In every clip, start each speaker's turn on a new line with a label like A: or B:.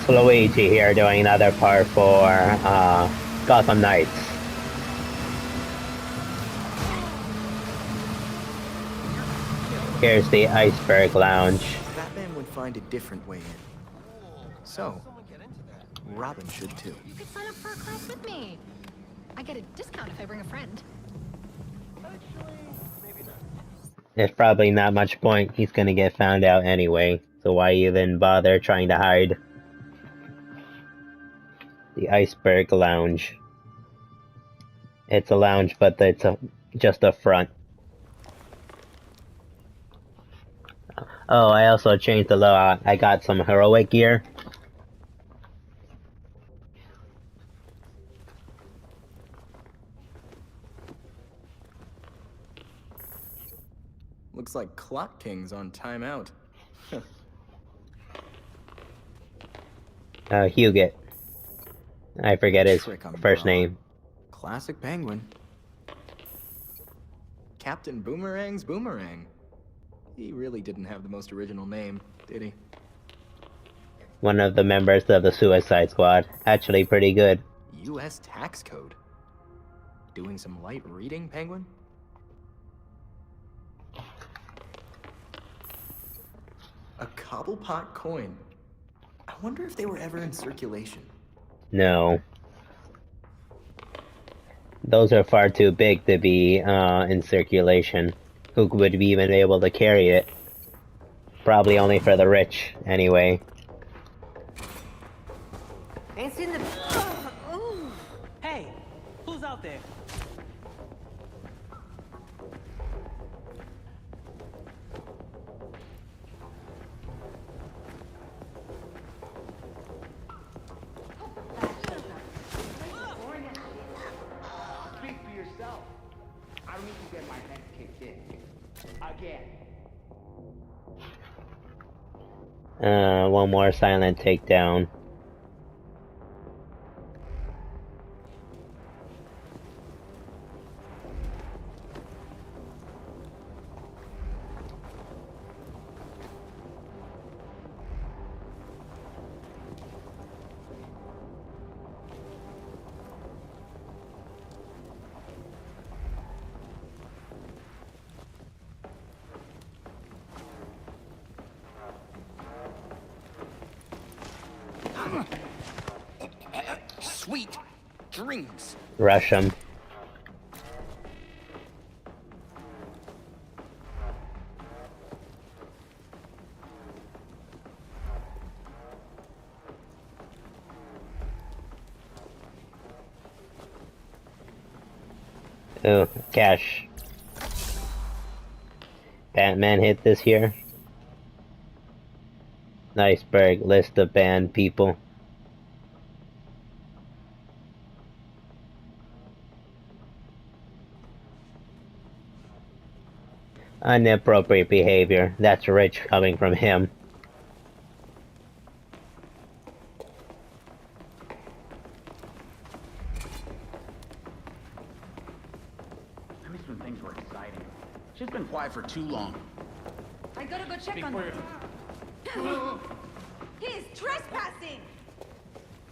A: Luigi here doing another part for Gotham Knights. Here's the Iceberg Lounge.
B: Batman would find a different way in. So, Robin should too.
C: You could sign up for a class with me. I get a discount if I bring a friend.
A: There's probably not much point, he's gonna get found out anyway, so why even bother trying to hide? The Iceberg Lounge. It's a lounge, but it's just a front. Oh, I also changed the layout. I got some heroic gear.
B: Looks like Clock King's on timeout.
A: Huguet. I forget his first name.
B: Classic Penguin. Captain Boomerang's Boomerang. He really didn't have the most original name, did he?
A: One of the members of the Suicide Squad. Actually pretty good.
B: U.S. tax code. Doing some light reading, Penguin? A Cobblepot coin. I wonder if they were ever in circulation.
A: No. Those are far too big to be in circulation. Who would be even able to carry it? Probably only for the rich, anyway.
D: Ain't seen the... Hey, who's out there?
E: Speak for yourself. I don't need to get my neck kicked in. Again.
A: One more silent takedown.
B: Sweet dreams.
A: Rush 'em. Oh, cash. Batman hit this here. Iceberg list of banned people. Inappropriate behavior. That's rich coming from him.
E: I miss when things were exciting. She's been quiet for too long.
F: I gotta go check on him. He's trespassing!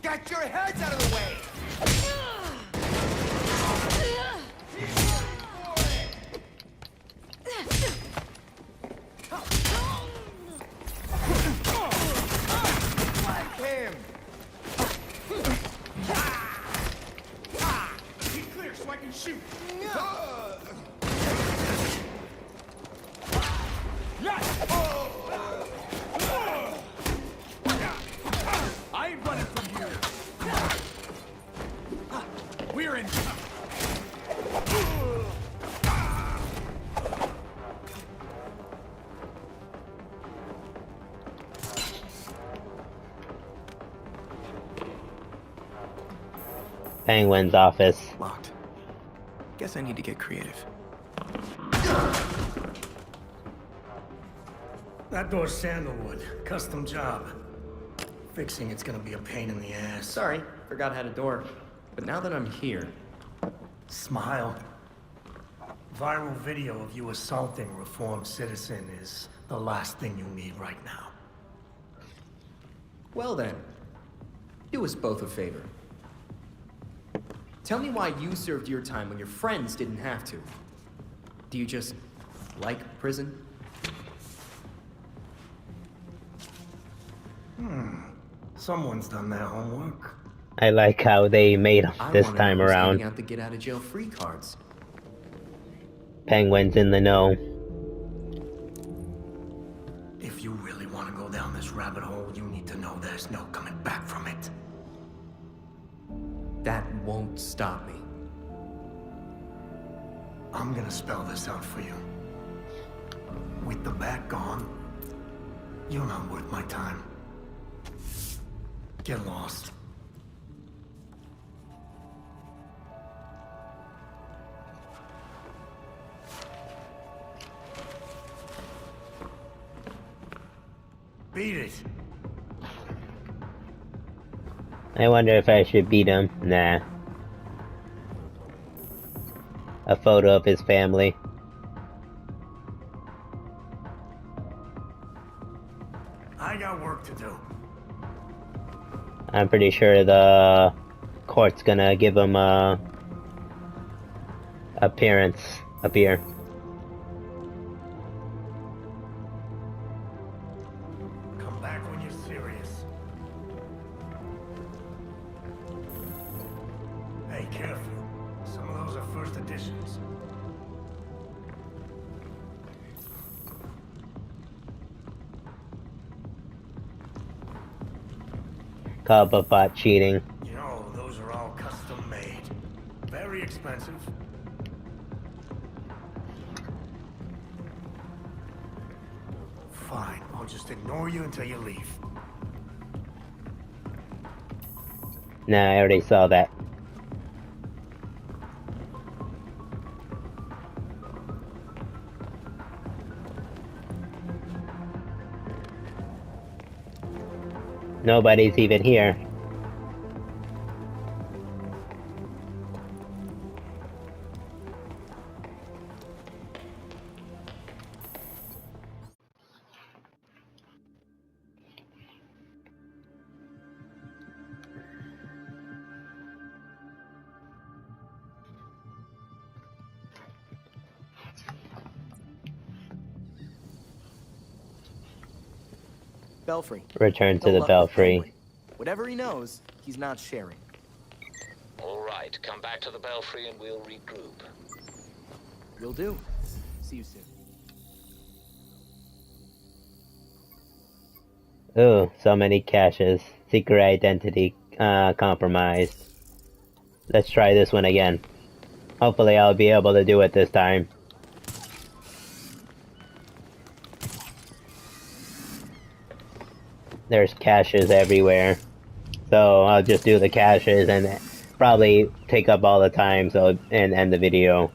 B: Get your heads out of the way! Him!
E: Be clear so I can shoot. I ain't running from here. We're in.
A: Penguin's office.
B: Locked. Guess I need to get creative.
G: That door's sandalwood. Custom job. Fixing it's gonna be a pain in the ass.
B: Sorry, forgot I had a door. But now that I'm here...
G: Smile. Viral video of you assaulting a reformed citizen is the last thing you need right now.
B: Well then, Do us both a favor. Tell me why you served your time when your friends didn't have to. Do you just like prison?
G: Someone's done their homework.
A: I like how they made
B: I
A: this
B: wanna
A: time
B: know who's
A: around.
B: handing out the get out of jail free cards.
A: Penguin's in the know.
G: If you really want to go down this rabbit hole, you need to know there's no coming back from it.
B: That won't stop me.
G: I'm gonna spell this out for you. With the bat gone, you're not worth my time. Get lost. Beat it.
A: I wonder if I should beat him. Nah. A photo of his family.
G: I got work to do.
A: I'm pretty sure the court's gonna give him a appearance up here.
G: Come back when you're serious. Hey, careful. Some of those are first editions.
A: Cobblepot cheating.
G: You know, those are all custom made. Very expensive. Fine, I'll just ignore you until you leave.
A: Nah, I already saw that. Nobody's even here.
B: Belfry.
A: Return to
B: No
A: the
B: luck with
A: Belfry.
B: Penguin. Whatever he knows, he's not sharing.
H: All right, come back to the Belfry and we'll regroup.
B: Will do. See you soon.
A: Ooh, so many caches. Secret identity compromised. Let's try this one again. Hopefully I'll be able to do it this time. There's caches everywhere. So I'll just do the caches and probably take up all the time and end the video.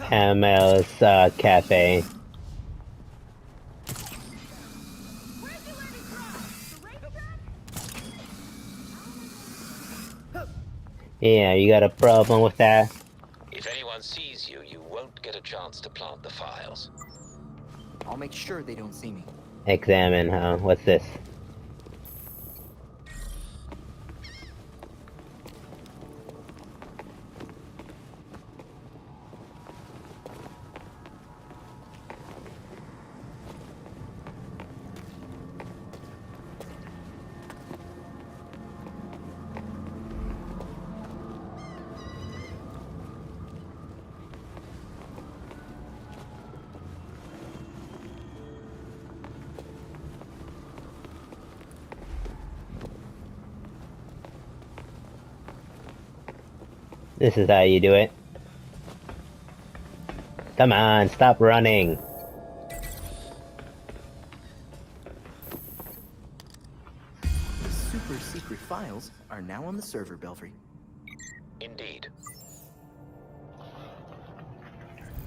A: Camel's Cafe. Yeah, you got a problem with that?
H: If anyone sees you, you won't get a chance to plant the files.
B: I'll make sure they don't see me.
A: Examine, huh? What's this? This is how you do it. Come on, stop running.
B: super secret files are now on the server, Belfry.
H: Indeed.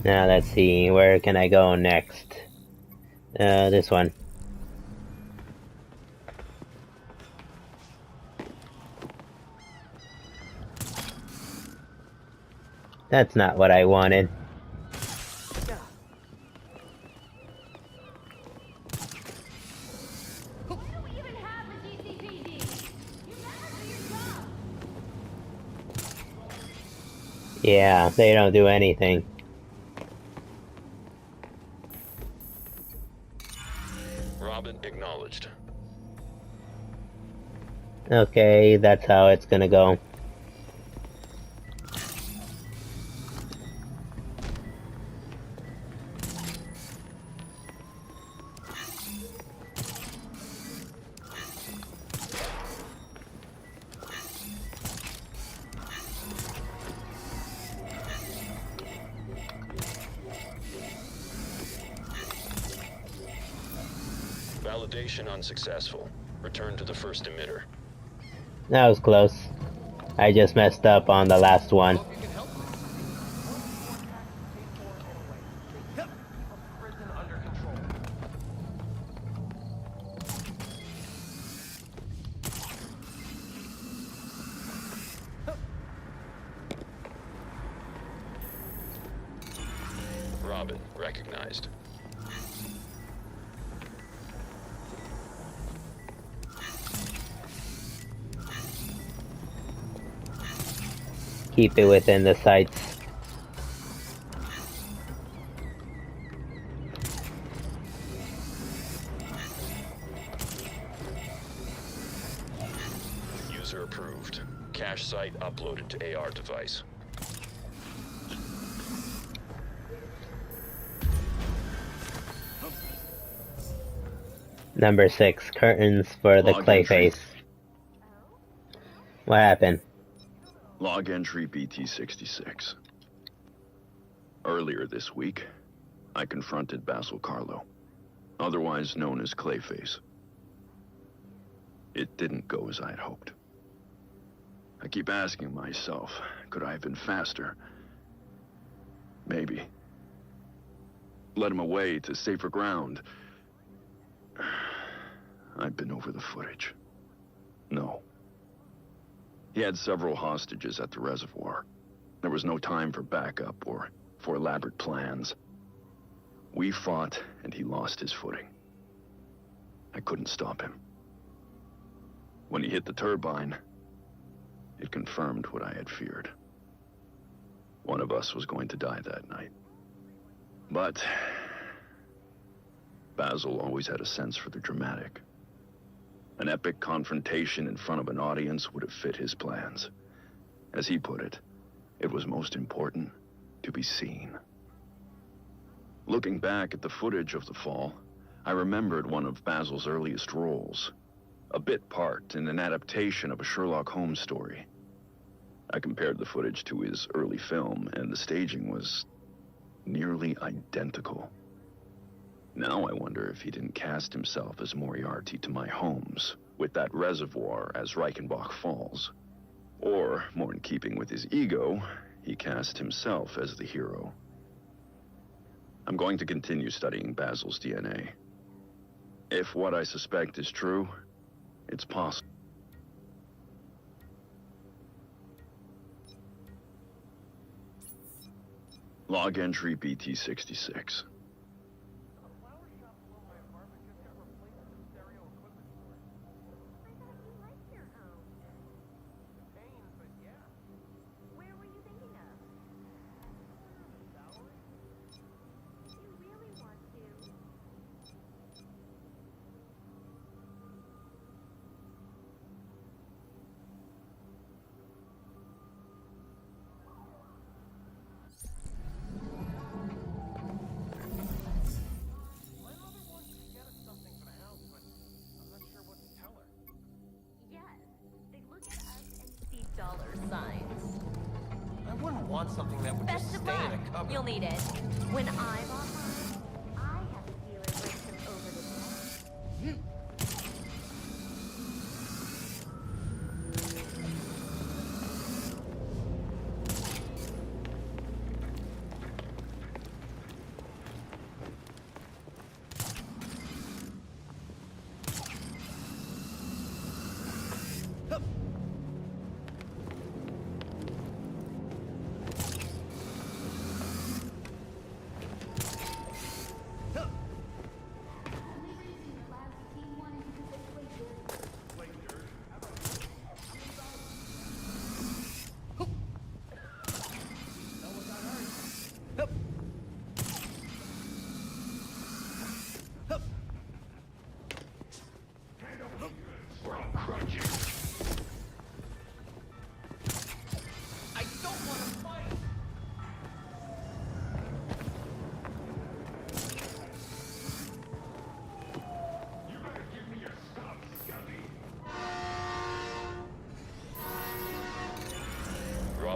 A: Now let's see, where can I go next? This one. That's not what I wanted.
F: Why do we even have the DCPD? You never do your job.
A: Yeah, they don't do anything.
H: Robin acknowledged.
A: Okay, that's how it's gonna go.
H: Validation unsuccessful. Return to the first emitter.
A: That was close. I just messed up on the last one.
H: Robin recognized.
A: Keep it within the sights.
H: User approved. Cache site uploaded to AR device.
A: Number 6, curtains for the
I: Log
A: clay
I: entry.
A: face. What happened?
I: Log entry BT-66. Earlier this week, I confronted Basil Carlo, otherwise known as Clayface. It didn't go as I had hoped. I keep asking myself, could I have been faster? Maybe. Led him away to safer ground. I've been over the footage. No. He had several hostages at the reservoir. There was no time for backup or for elaborate plans. We fought, and he lost his footing. I couldn't stop him. When he hit the turbine, it confirmed what I had feared. One of us was going to die that night. But Basil always had a sense for the dramatic. An epic confrontation in front of an audience would have fit his plans. As he put it, it was most important to be seen. Looking back at the footage of the fall, I remembered one of Basil's earliest roles, a bit part in an adaptation of a Sherlock Holmes story. I compared the footage to his early film, and the staging was nearly identical. Now I wonder if he didn't cast himself as Moriarty to my Holmes, with that reservoir as Reichenbach Falls. Or, more in keeping with his ego, he cast himself as the hero. I'm going to continue studying Basil's DNA. If what I suspect is true, it's possible. Log entry BT-66.
J: I wouldn't want something that would
K: Best
J: just
K: of
J: stay in
K: luck.
J: a cupboard.
K: You'll need it. When I'm online, I have a dealer with him over the top.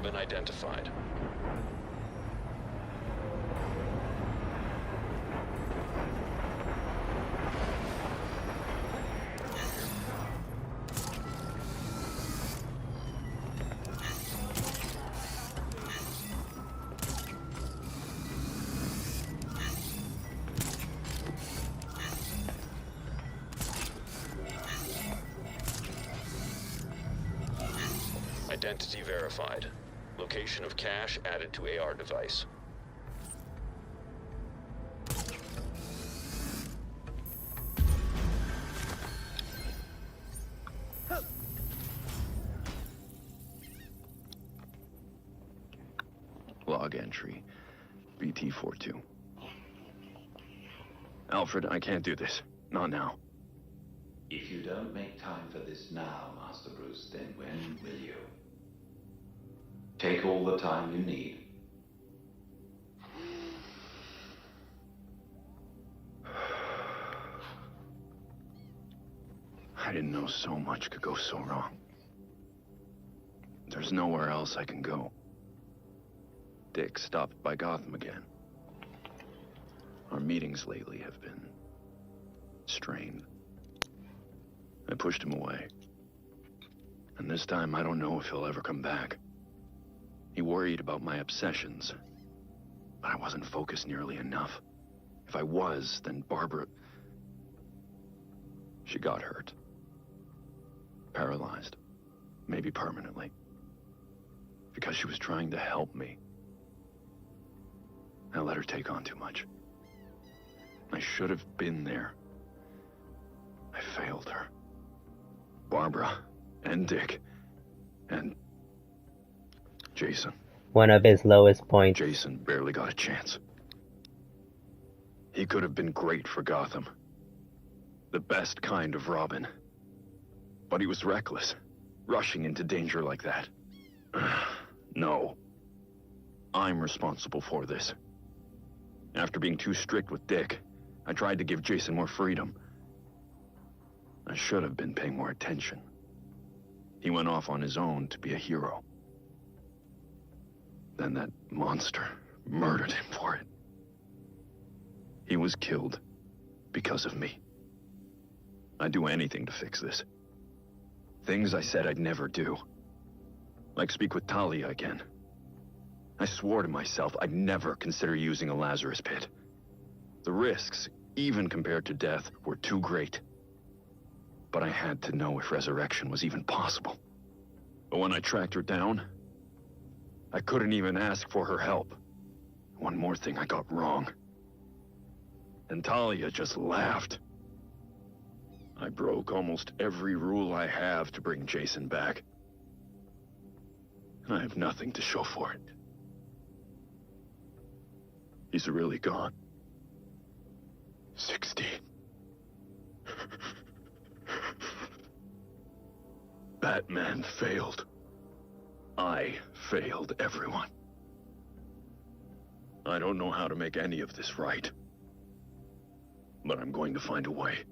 H: Robin identified. Identity verified. Location of cache added to AR device.
I: Log entry. BT42. Alfred, I can't do this. Not now.
L: If you don't make time for this now, Master Bruce, then when will you? Take all the time you need.
I: I didn't know so much could go so wrong. There's nowhere else I can go. Dick stopped by Gotham again. Our meetings lately have been strained. I pushed him away. And this time, I don't know if he'll ever come back. He worried about my obsessions, but I wasn't focused nearly enough. If I was, then Barbara... She got hurt. Paralyzed. Maybe permanently. Because she was trying to help me. I let her take on too much. I should have been there. I failed her. Barbara, and Dick, and Jason.
A: One of his lowest points.
I: Jason barely got a chance. He could have been great for Gotham. The best kind of Robin. But he was reckless, rushing into danger like that. No. I'm responsible for this. After being too strict with Dick, I tried to give Jason more freedom. I should have been paying more attention. He went off on his own to be a hero. Then that monster murdered him for it. He was killed because of me. I'd do anything to fix this. Things I said I'd never do. Like speak with Talia again. I swore to myself I'd never consider using a Lazarus pit. The risks, even compared to death, were too great. But I had to know if resurrection was even possible. But when I tracked her down, I couldn't even ask for her help. One more thing I got wrong. And Talia just laughed. I broke almost every rule I have to bring Jason back. And I have nothing to show for it. He's really gone. 16. Batman failed. I failed everyone. I don't know how to make any of this right. But I'm going to find a way.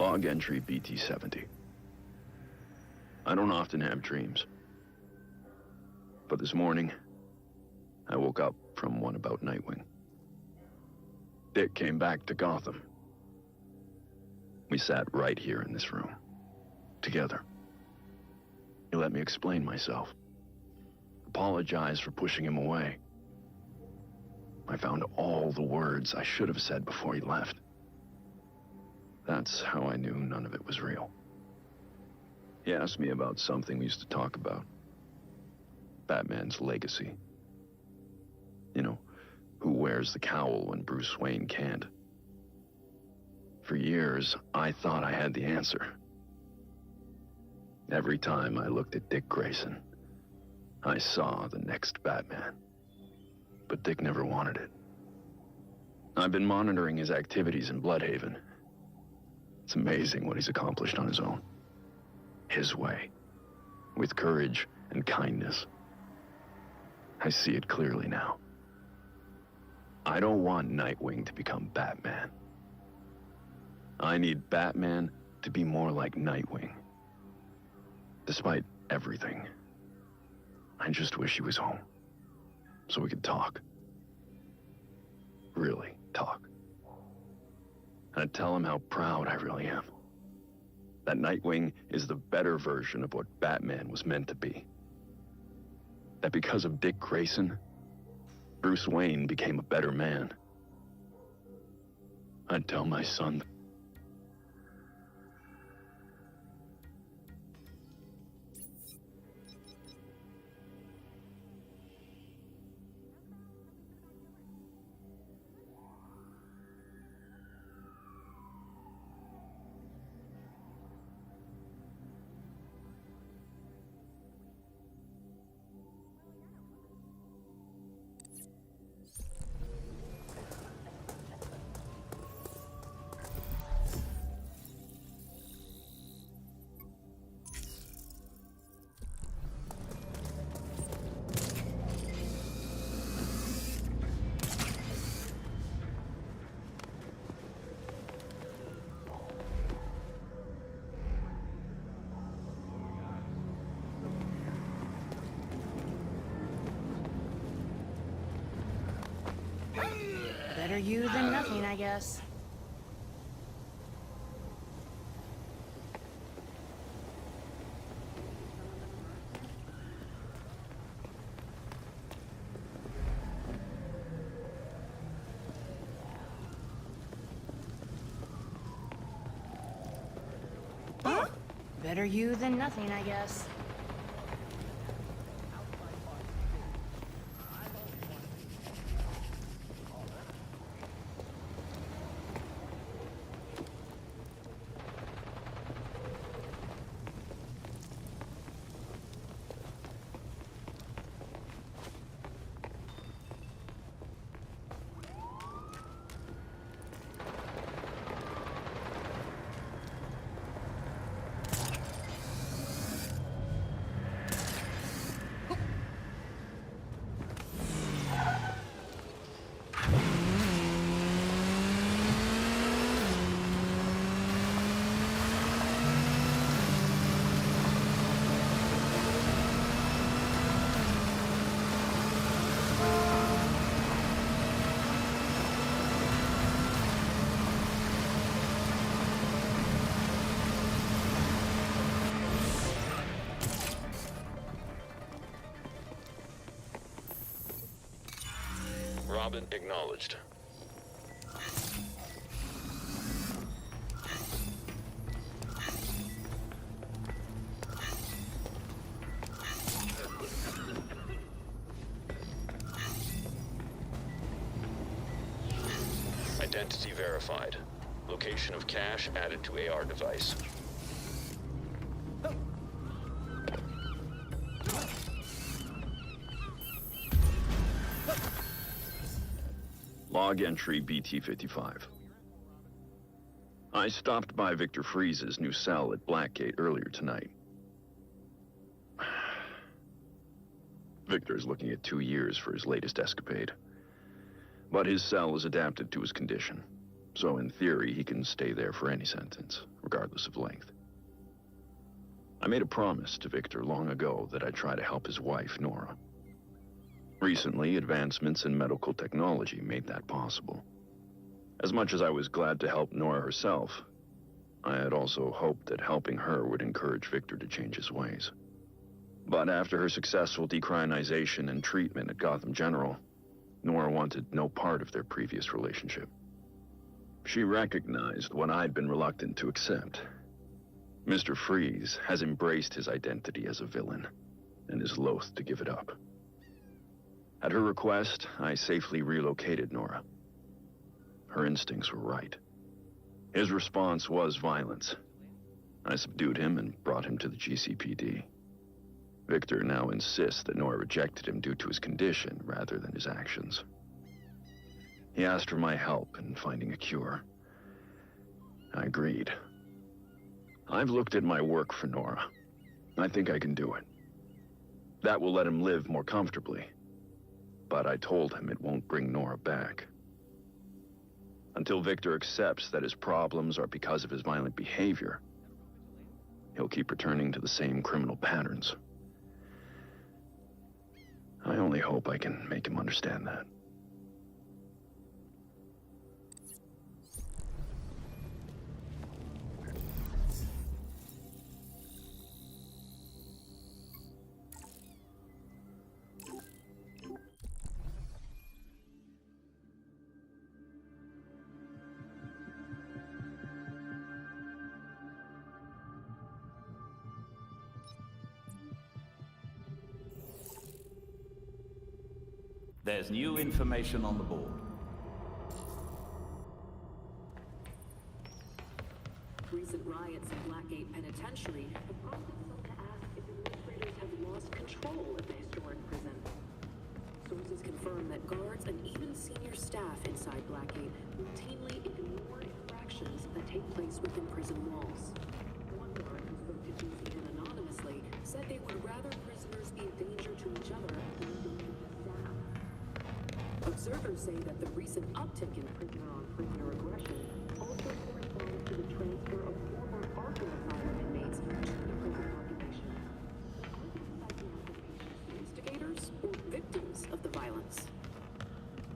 I: Log entry BT-70. I don't often have dreams. But this morning, I woke up from one about Nightwing. Dick came back to Gotham. We sat right here in this room, together. He let me explain myself. Apologize for pushing him away. I found all the words I should have said before he left. That's how I knew none of it was real. He asked me about something we used to talk about. Batman's legacy. You know, who wears the cowl when Bruce Wayne can't. For years, I thought I had the answer. Every time I looked at Dick Grayson, I saw the next Batman. But Dick never wanted it. I've been monitoring his activities in Bloodhaven. It's amazing what he's accomplished on his own. His way. With courage and kindness. I see it clearly now. I don't want Nightwing to become Batman. I need Batman to be more like Nightwing. Despite everything, I just wish he was home. So we could talk. Really talk. I'd tell him how proud I really am. That Nightwing is the better version of what Batman was meant to be. That because of Dick Grayson, Bruce Wayne became a better man. I'd tell my son.
D: Better you than nothing, I guess. Huh? Better you than nothing, I guess.
H: Robin acknowledged. Identity verified. Location of cache added to AR device.
I: Log entry BT-55. I stopped by Victor Freeze's new cell at Blackgate earlier tonight. Victor's looking at 2 years for his latest escapade. But his cell is adapted to his condition. so in theory he can stay there for any sentence, regardless of length. I made a promise to Victor long ago that I'd try to help his wife, Nora. Recently, advancements in medical technology made that possible. As much as I was glad to help Nora herself, I had also hoped that helping her would encourage Victor to change his ways. But after her successful decriminalization and treatment at Gotham General, Nora wanted no part of their previous relationship. She recognized what I'd been reluctant to accept. Mr. Freeze has embraced his identity as a villain, and is loath to give it up. At her request, I safely relocated Nora. Her instincts were right. His response was violence. I subdued him and brought him to the GCPD. Victor now insists that Nora rejected him due to his condition rather than his actions. He asked for my help in finding a cure. I agreed. I've looked at my work for Nora. I think I can do it. That will let him live more comfortably. But I told him it won't bring Nora back. Until Victor accepts that his problems are because of his violent behavior, he'll keep returning to the same criminal patterns. I only hope I can make him understand that.
M: There's new information on the board.
N: Recent riots in Blackgate Penitentiary have prompted some to ask if administrators have lost control of the historic prison. Sources confirm that guards and even senior staff inside Blackgate routinely ignore infractions that take place within prison walls. One guard who spoke to GCN anonymously said they would rather prisoners be a danger to each other than a danger to staff. Observers say that the recent uptick in prisoner-on-prisoner aggression also corresponds to the transfer of former Arkham Asylum inmates to the prison population. Are these psychiatric patients instigators or victims of the violence?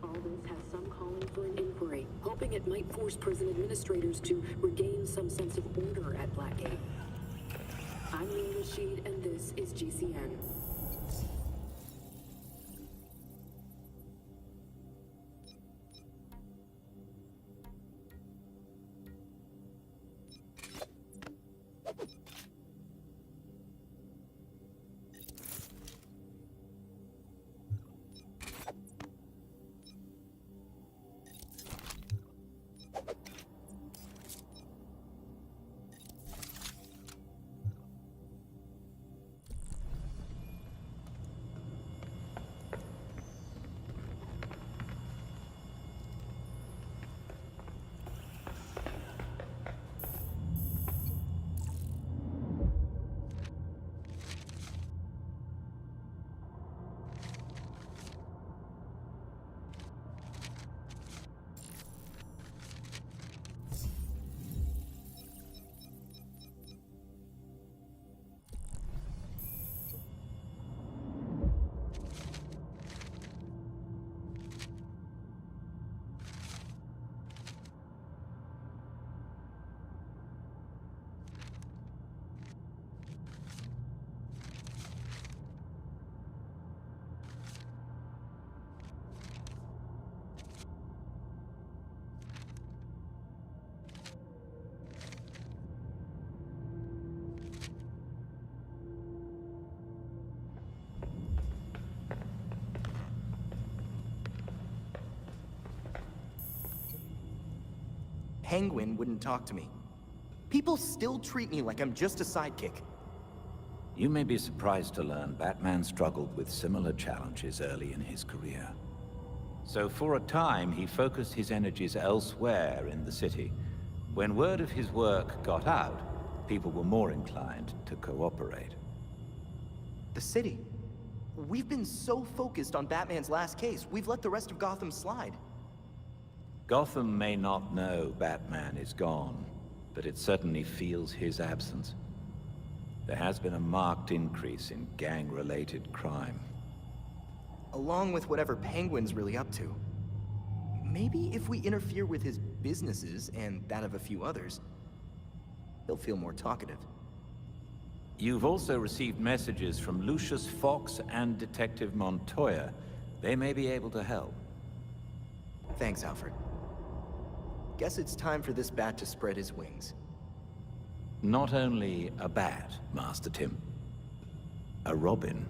N: All this has some calling for an inquiry, hoping it might force prison administrators to regain some sense of order at Blackgate. I'm Neil Rashid, and this is GCN.
B: Penguin wouldn't talk to me. People still treat me like I'm just a sidekick.
M: You may be surprised to learn Batman struggled with similar challenges early in his career. So for a time, he focused his energies elsewhere in the city. When word of his work got out, people were more inclined to cooperate.
B: The city. We've been so focused on Batman's last case, we've let the rest of Gotham slide.
M: Gotham may not know Batman is gone, but it certainly feels his absence. There has been a marked increase in gang-related crime.
B: Along with whatever Penguin's really up to. Maybe if we interfere with his businesses and that of a few others, he'll feel more talkative.
M: You've also received messages from Lucius Fox and Detective Montoya. They may be able to help.
B: Thanks, Alfred. Guess it's time for this bat to spread his wings.
M: Not only a bat, Master Tim. A robin.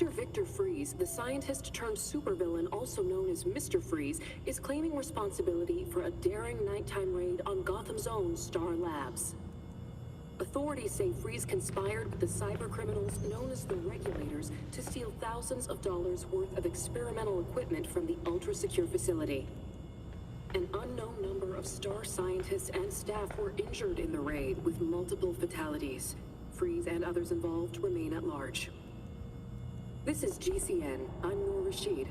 N: Dr. Victor Freeze, the scientist turned supervillain also known as Mr. Freeze, is claiming responsibility for a daring nighttime raid on Gotham's own Star Labs. Authorities say Freeze conspired with the cybercriminals known as the Regulators to steal thousands of dollars worth of experimental equipment from the ultra-secure facility. An unknown number of Star scientists and staff were injured in the raid, with multiple fatalities. Freeze and others involved remain at large. This is GCN. I'm Noor Rashid.